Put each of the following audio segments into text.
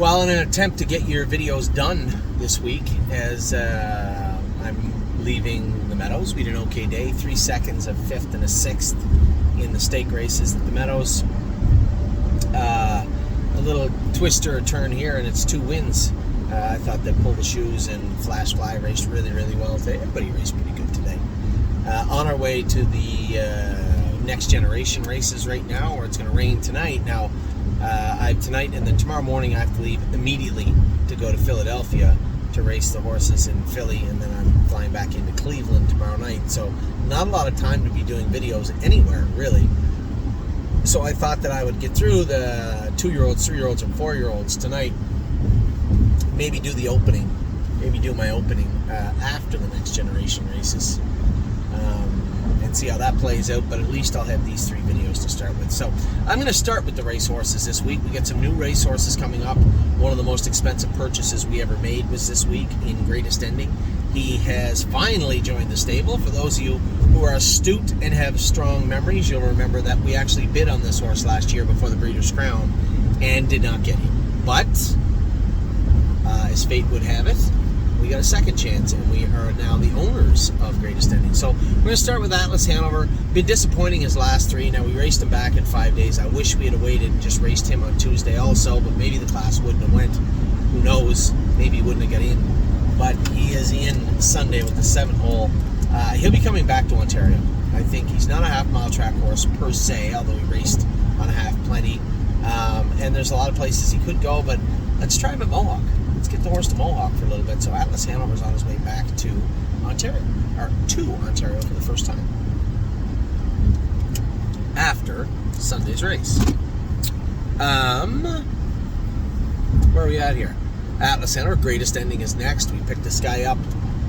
Well, in an attempt to get your videos done this week, as I'm leaving the Meadows, we had an okay day, 3 seconds, a 5th and a 6th in the stake races at the Meadows. A little twister or turn here, and it's 2 wins. I thought that Pull the Shoes and Flash Fly raced really, really well today. Everybody raced pretty good today. On our way to the next generation races right now, where it's going to rain tonight. Now, I have tonight, and then tomorrow morning I have to leave immediately to go to Philadelphia to race the horses in Philly, and then I'm flying back into Cleveland tomorrow night. So not a lot of time to be doing videos anywhere, really. So I thought that I would get through the 2-year-olds, 3-year-olds, and 4-year-olds tonight. Maybe do the opening. Maybe do my opening after the next generation races. And see how that plays out, but at least I'll have these 3 videos to start with. So I'm going to start with the racehorses this week. We got some new racehorses coming up. One of the most expensive purchases we ever made was this week in Greatest Ending. He has finally joined the stable. For those of you who are astute and have strong memories, you'll remember that we actually bid on this horse last year before the Breeders' Crown and did not get him. But as fate would have it, we got a second chance, and we are now the owners of Greatest Ending. So we're going to start with Atlas Hanover. Been disappointing his last 3. Now, we raced him back in 5 days. I wish we had waited and just raced him on Tuesday also, but maybe the class wouldn't have went. Who knows? Maybe he wouldn't have got in. But he is in Sunday with the 7th hole. He'll be coming back to Ontario. I think he's not a half-mile track horse per se, although he raced on a half plenty. And there's a lot of places he could go, but let's try him at Mohawk. Let's get the horse to Mohawk for a little bit. So Atlas Hanover's on his way back to Ontario, or to Ontario for the first time after Sunday's race. Where are we at here? Atlas Hanover, Greatest Ending is next. We picked this guy up.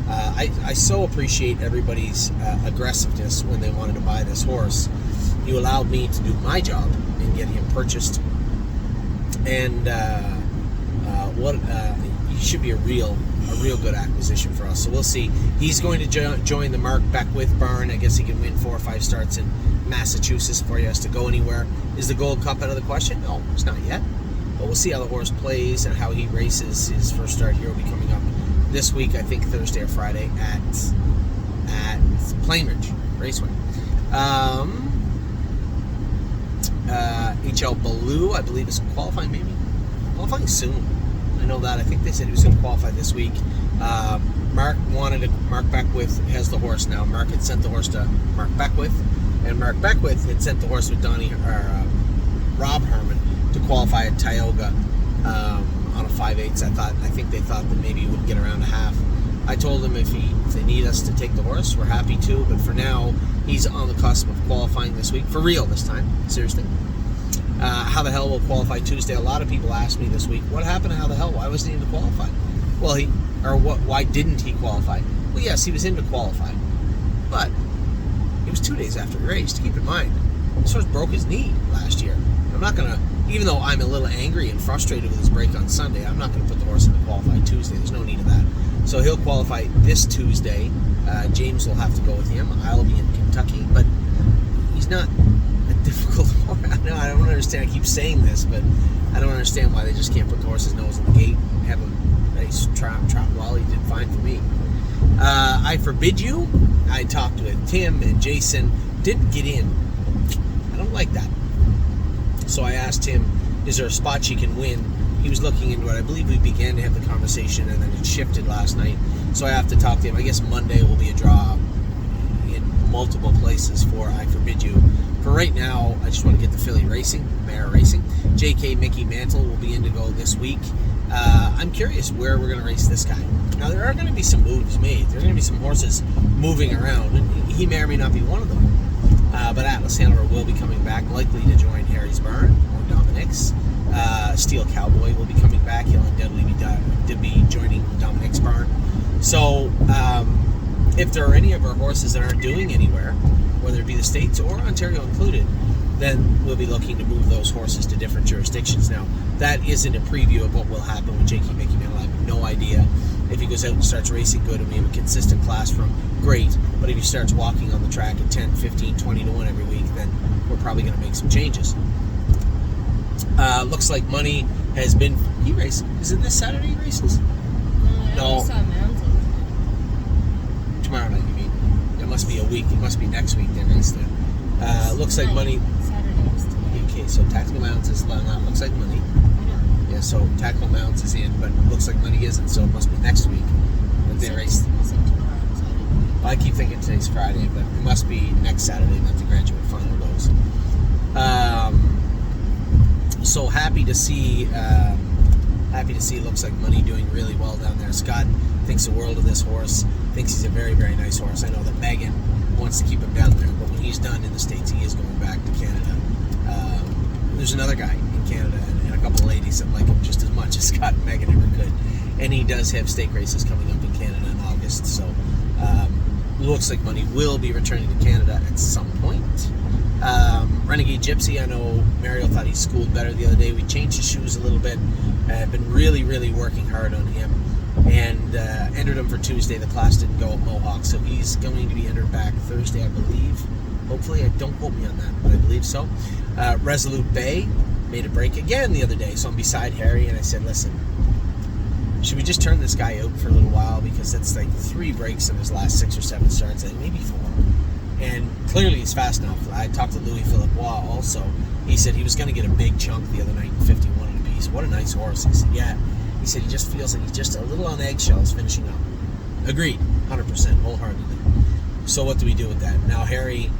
I so appreciate everybody's aggressiveness when they wanted to buy this horse. You allowed me to do my job and get him purchased. And he should be a real good acquisition for us. So we'll see. He's going to join the Mark Beckwith barn. I guess he can win 4 or 5 starts in Massachusetts before he has to go anywhere. Is the Gold Cup out of the question? No, it's not yet. But we'll see how the horse plays and how he races. His first start here will be coming up this week, I think Thursday or Friday at Plainridge Raceway. HL Ballou, I believe, is qualifying qualifying soon. I know that. I think they said he was going to qualify this week. Mark Beckwith has the horse now. Mark had sent the horse to Mark Beckwith, and Mark Beckwith had sent the horse with Rob Herman to qualify at Tioga on a 5/8. I think they thought that maybe he would get around a half. I told him if they need us to take the horse, we're happy to, but for now, he's on the cusp of qualifying this week. For real this time. Seriously. How the hell will qualify Tuesday? A lot of people asked me this week, what happened to How the Hell? Why wasn't he in to qualify? Well, why didn't he qualify? Well, yes, he was in to qualify, but it was 2 days after he raced. Keep in mind, this horse broke his knee last year. I'm not going to, even though I'm a little angry and frustrated with his break on Sunday, I'm not going to put the horse in to qualify Tuesday. There's no need of that. So he'll qualify this Tuesday. James will have to go with him. I'll be in Kentucky, but he's not a difficult horse. I don't understand. I keep saying this, but I don't understand why they just can't put the horse's nose in the gate and have him nice trot well. He did fine for me. I Forbid You. I talked with Tim and Jason. Didn't get in. I don't like that. So I asked him, is there a spot she can win? He was looking into it. I believe we began to have the conversation, and then it shifted last night. So I have to talk to him. I guess Monday will be a draw in multiple places for I Forbid You. For right now, I just want to get the Philly racing, Mare racing. JK Mickey Mantle will be Indigo this week. I'm curious where we're going to race this guy. Now, there are going to be some moves made. There are going to be some horses moving around, and he may or may not be one of them. But Atlas Hanover will be coming back, likely to join Harry's barn or Dominic's. Steel Cowboy will be coming back. He'll undoubtedly be joining Dominic's barn. So, if there are any of our horses that aren't doing anywhere, whether it be the States or Ontario included, then we'll be looking to move those horses to different jurisdictions. Now, that isn't a preview of what will happen with J.K. Mickey Mantle. I have no idea. If he goes out and starts racing good and we have a consistent class from him, great. But if he starts walking on the track at 10, 15, 20 to 1 every week, then we're probably going to make some changes. Looks like Money has been. He races. Is it this Saturday he races? No. I saw Mounds. Tomorrow night, you mean? It must be a week. It must be next week they race there. Looks like money. Saturdays today. Okay, so Tactical Mounts is not. Looks like money. Yeah, so Tactical Mounts is in, but looks like money isn't. So it must be next week that they race. I keep thinking today's Friday, but it must be next Saturday that the graduate final goes. So happy to see. Looks like money doing really well down there. Scott thinks the world of this horse. Thinks he's a very, very nice horse. I know that Megan wants to keep him down there, but when he's done in the States, he is going back to Canada. There's another guy in Canada and a couple of ladies that like him just as much as Scott and Megan ever could. And he does have stake races coming up in Canada in August. So looks like money will be returning to Canada at some point. Renegade Gypsy, I know Mario thought he schooled better the other day. We changed his shoes a little bit. I've been really, really working hard on him. And entered him for Tuesday. The class didn't go at Mohawk, so he's going to be entered back Thursday, I believe. Hopefully, don't quote me on that, but I believe so. Resolute Bay made a break again the other day, so I'm beside Harry, and I said, listen, should we just turn this guy out for a little while? Because that's like 3 breaks in his last 6 or 7 starts, and maybe 4. And clearly he's fast enough. I talked to Louis Philippe Waugh also. He said he was going to get a big chunk the other night in 51 and a piece. What a nice horse. He said, yeah. He said he just feels like he's just a little on eggshells finishing up. Agreed, 100%, wholeheartedly. So what do we do with that? Now Harry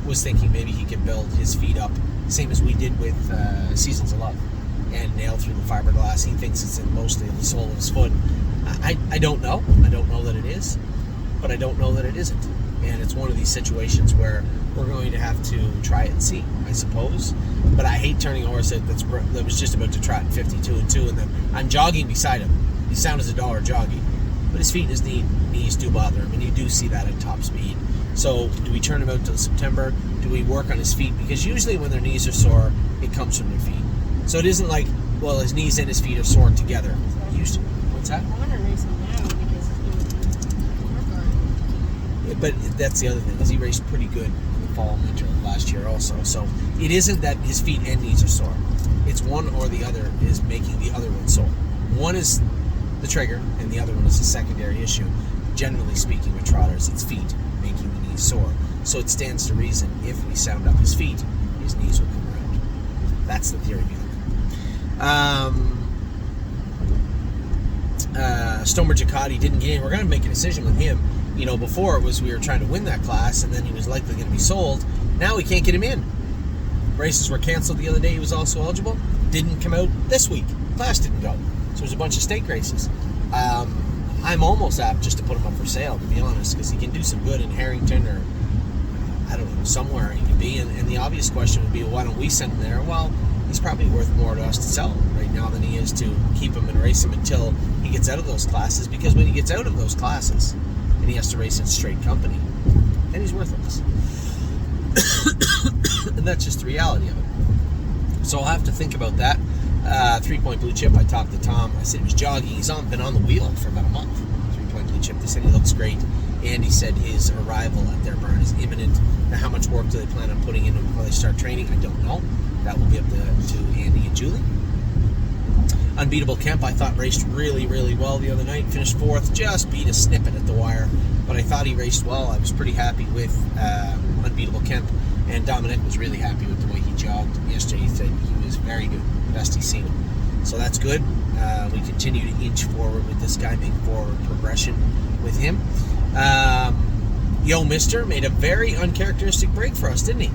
was thinking maybe he could build his feet up, same as we did with Seasons of Love, and nail through the fiberglass. He thinks it's in mostly in the sole of his foot. I don't know. I don't know that it is, but I don't know that it isn't. And it's one of these situations where we're going to have to try it and see, I suppose. But I hate turning a horse that was just about to trot in 52 and 2, and then I'm jogging beside him. He's sound as a dollar jogging, but his feet and his knees do bother him, and you do see that at top speed. So do we turn him out till September? Do we work on his feet? Because usually when their knees are sore, it comes from their feet. So it isn't like, well, his knees and his feet are sore together. What's that? I want to race him now because he's going to work on it. But that's the other thing, is he raced pretty good in the fall and winter of last year also. So it isn't that his feet and knees are sore. It's one or the other is making the other one sore. One is the trigger, and the other one is a secondary issue. Generally speaking, with trotters, it's feet making the knees sore. So it stands to reason if we sound up his feet, his knees will come around. That's the theory behind it. Stonebridge Ducati didn't get in. We're going to make a decision with him. You know, before it was we were trying to win that class, and then he was likely going to be sold. Now we can't get him in. Races were canceled the other day. He was also eligible. Didn't come out this week. Class didn't go. So there's a bunch of stake races. I'm almost apt just to put him up for sale, to be honest, because he can do some good in Harrington or, I don't know, somewhere he could be. And the obvious question would be, well, why don't we send him there? Well, he's probably worth more to us to sell him right now than he is to keep him and race him until he gets out of those classes. Because when he gets out of those classes and he has to race in straight company, then he's worthless. And that's just the reality of it. So I'll have to think about that. 3 Point Blue Chip, I talked to Tom. I said he was jogging. He's been on the wheel for about a month. 3 Point Blue Chip. They said he looks great. And he said his arrival at their barn is imminent. Now, how much work do they plan on putting in before they start training? I don't know. That will be up to Andy and Julie. Unbeatable Kemp, I thought raced really, really well the other night. Finished 4th, just beat a snippet at the wire. But I thought he raced well. I was pretty happy with Unbeatable Kemp. And Dominic was really happy with the way he jogged yesterday. He said he was very good. Best he's seen him. So that's good. We continue to inch forward with this guy, make forward progression with him. Yo Mister made a very uncharacteristic break for us, didn't he?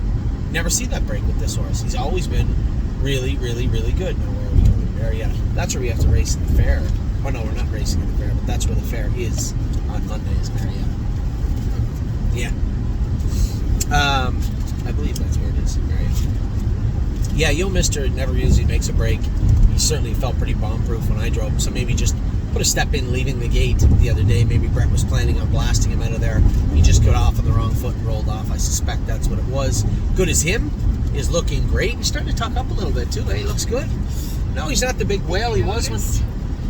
Never see that break with this horse. He's always been really, really, really good. Now where are we going? Marietta. That's where we have to race in the fair. Oh no, we're not racing in the fair, but that's where the fair is on Monday, is Marietta. Yeah. I believe that's where it is, Marietta. Yeah, Yo Mister never usually makes a break. He certainly felt pretty bomb-proof when I drove him, so maybe just put a step in leaving the gate the other day. Maybe Brett was planning on blasting him out of there. He just got off on the wrong foot and rolled off. I suspect that's what it was. Good as him. Is looking great. He's starting to tuck up a little bit too. He looks good. No, he's not the big whale he was when...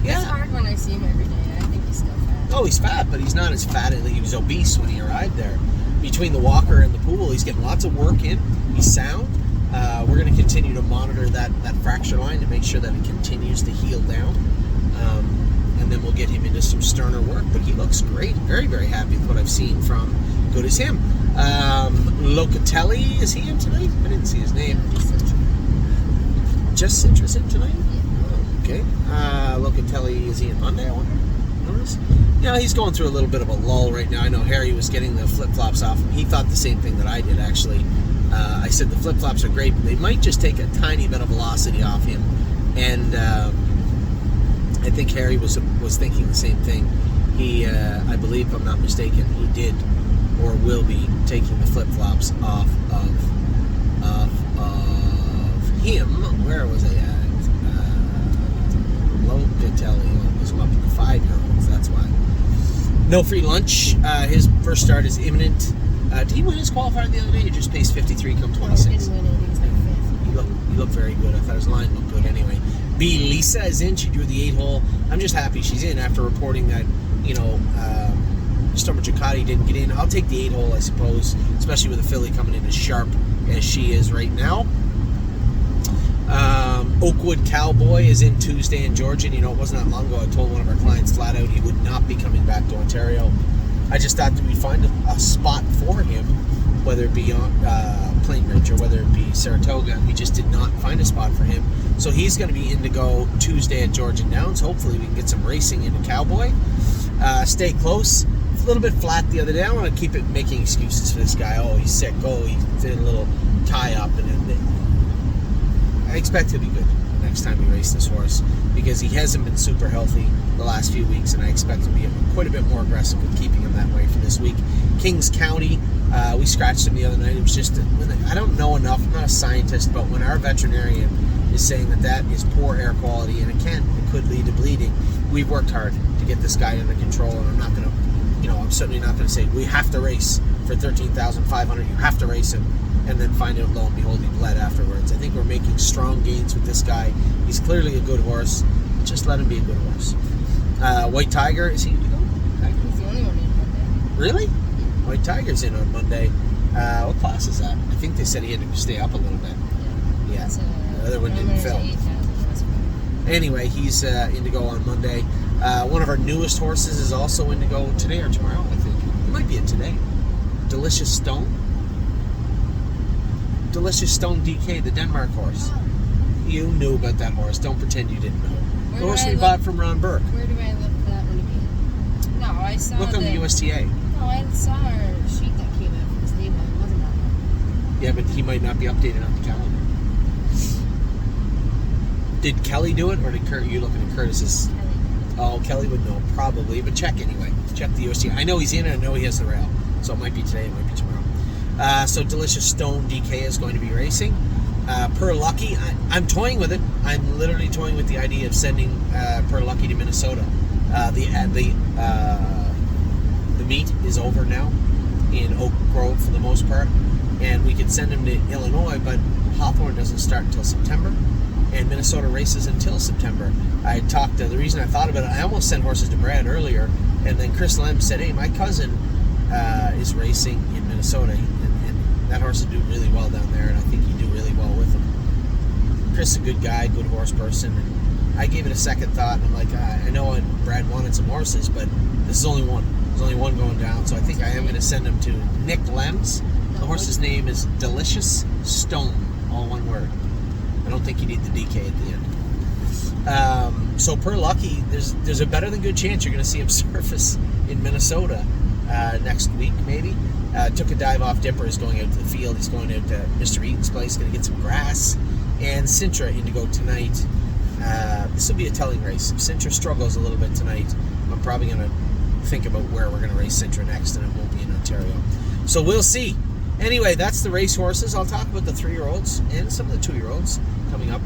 Yeah. It's hard when I see him every day. I think he's still fat. Oh, he's fat, but he's not as fat. He was obese when he arrived there. Between the walker and the pool, he's getting lots of work in. He's sound. We're going to continue to monitor that fracture line to make sure that it continues to heal down. And then we'll get him into some sterner work. But he looks great. Very, very happy with what I've seen from Good As Him. Locatelli, is he in tonight? I didn't see his name. Just Cintra's in tonight? Okay. Locatelli, is he in Monday, I wonder? Notice? Yeah, he's going through a little bit of a lull right now. I know Harry was getting the flip-flops off him. He thought the same thing that I did, actually. I said the flip-flops are great, but they might just take a tiny bit of velocity off him. And I think Harry was thinking the same thing. He, I believe, if I'm not mistaken, he did or will be taking the flip-flops off of him. Where was I at? Locatelli was up to the 5-year-olds. That's why. No free lunch. His first start is imminent. Did he win his qualifier the other day? He just paced 53, come 26. No, he didn't win it. He was like 5th. He looked very good. I thought his line looked good anyway. B. Lisa is in. She drew the 8-hole. I'm just happy she's in after reporting that, Stormer Giaccotti didn't get in. I'll take the 8-hole, I suppose, especially with a filly coming in as sharp as she is right now. Oakwood Cowboy is in Tuesday in Georgian. It wasn't that long ago I told one of our clients flat out he would not be coming back to Ontario. I just thought that we'd find a spot for him, whether it be on Plainridge or whether it be Saratoga. We just did not find a spot for him. So he's going to be in to go Tuesday at Georgian Downs. Hopefully we can get some racing into Cowboy. Stay close. A little bit flat the other day. I don't want to keep making excuses for this guy. Oh, he's sick. Oh, he did a little tie-up. I expect he'll be good next time we race this horse because he hasn't been super healthy the last few weeks, and I expect him to be quite a bit more aggressive with keeping him that way for this week. Kings County, we scratched him the other night. It was just, I don't know enough, I'm not a scientist, but when our veterinarian is saying that is poor air quality and it could lead to bleeding, we've worked hard to get this guy under control, and I'm not going to, I'm certainly not going to say we have to race for $13,500, you have to race him, and then find out, lo and behold, he bled afterwards. I think we're making strong gains with this guy. He's clearly a good horse. Just let him be a good horse. White Tiger, is he going to go? He's the only one in Monday. Really? White Tiger's in on Monday. What class is that? I think they said he had to stay up a little bit. Yeah. The other one didn't fill. Anyway, he's in to go on Monday. One of our newest horses is also in to go today or tomorrow, I think. It might be it today. Delicious Stone DK, the Denmark horse. You knew about that horse. Don't pretend you didn't know. The horse we bought from Ron Burke. Where do I look for that one to be? No, I saw Look on the USTA. No, I saw our sheet that came out from the stable. It wasn't that one. Yeah, but he might not be updated on the calendar. Did Kelly do it, or did Kurt? You looking at Curtis's? Kelly. Oh, Kelly would know, probably. But check anyway. Check the USTA. I know he's in it. I know he has the rail. So it might be today. It might be tomorrow. So Delicious Stone DK is going to be racing. Per Lucky, I'm toying with it. I'm literally toying with the idea of sending Per Lucky to Minnesota. The meet is over now in Oak Grove for the most part, and we could send him to Illinois, but Hawthorne doesn't start until September, and Minnesota races until September. The reason I thought about it, I almost sent horses to Brad earlier, and then Chris Lem said, hey, my cousin is racing in Minnesota, and that horse would do really well down there, and I think he'd do really well with him. Chris is a good guy, good horse person, and I gave it a second thought, and I'm like, I know Brad wanted some horses, but this is only one. There's only one going down, so I think I am going to send him to Nick Lems. The horse's name is Delicious Stone, all one word. I don't think you need the DK at the end. So Per Lucky, there's a better than good chance you're going to see him surface in Minnesota next week, maybe. Took a dive off Dipper, is going out to the field. He's going out to Mr. Eaton's place, going to get some grass. And Cintra in to go tonight. This will be a telling race. If Cintra struggles a little bit tonight, I'm probably going to think about where we're going to race Cintra next, and it won't be in Ontario. So we'll see. Anyway, that's the race horses. I'll talk about the 3-year-olds and some of the 2-year-olds coming up